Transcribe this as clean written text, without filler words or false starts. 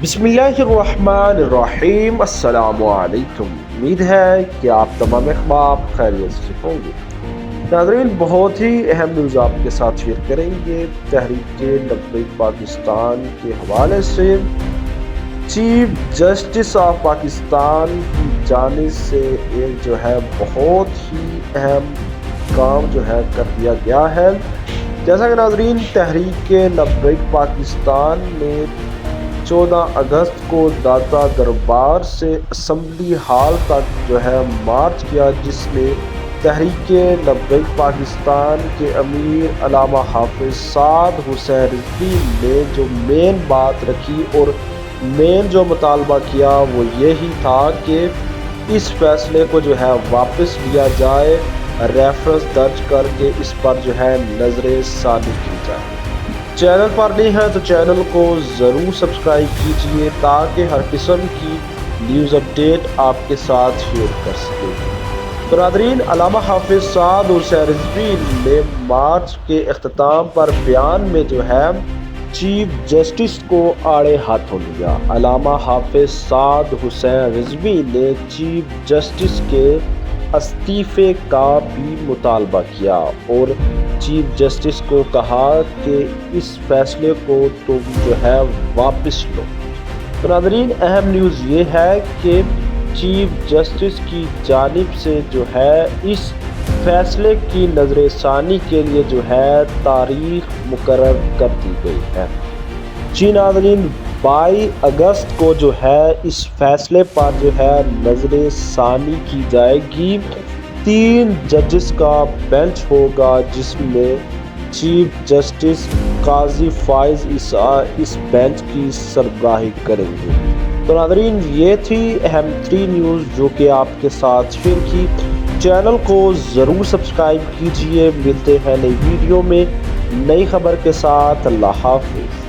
बिस्मिल्लाहिर्रहमानिर्रहीम। अस्सलाम वालेकुम। उम्मीद है कि आप तमाम अहबाब खैरियत से होंगे। नाज़रीन, बहुत ही अहम न्यूज़ आपके साथ शेयर करेंगे तहरीक लब्बैक पाकिस्तान के हवाले से। चीफ जस्टिस ऑफ पाकिस्तान की जानिब से एक जो है बहुत ही अहम काम जो है कर दिया गया है। जैसा कि नाज़रीन, तहरीक लब्बैक पाकिस्तान में 14 अगस्त को दाता दरबार से असम्बली हाल तक जो है मार्च किया, जिसमें तहरीक लब्बैक पाकिस्तान के अमीर अल्लामा हाफिज साद हुसैन रिजवी ने जो मेन बात रखी और मेन जो मुतालबा किया वो यही था कि इस फैसले को जो है वापस लिया जाए, रेफरेंस दर्ज करके इस पर जो है नजर सानी की जाए। चैनल पर नहीं है तो चैनल को ज़रूर सब्सक्राइब कीजिए ताकि हर किस्म की न्यूज़ अपडेट आपके साथ शेयर कर सकें। तो नाज़रीन, अल्लामा हाफिज साद हुसैन रिजवी ने मार्च के अख्ताम पर बयान में जो है चीफ जस्टिस को आड़े हाथों लिया। अल्लामा हाफिज साद हुसैन रिजवी ने चीफ जस्टिस के इस्तीफे का भी मुतालबा किया और चीफ जस्टिस को कहा कि इस फैसले को तुम जो है वापस लो। तो नाज़रीन, अहम न्यूज़ ये है कि चीफ जस्टिस की जानिब से जो है इस फैसले की नज़रसानी के लिए जो है तारीख मुकर्रर कर दी गई है। जी नाज़रीन, 22 अगस्त को जो है इस फैसले पर जो है नज़रसानी की जाएगी। 3 जजेस का बेंच होगा जिसमें चीफ जस्टिस काजी फाइज इस बेंच की सरबराही करेंगे। तो नाज़रीन, ये थी अहम 3 न्यूज़ जो कि आपके साथ शेयर की। चैनल को ज़रूर सब्सक्राइब कीजिए। मिलते हैं नई वीडियो में नई खबर के साथ। अल्लाह हाफिज़।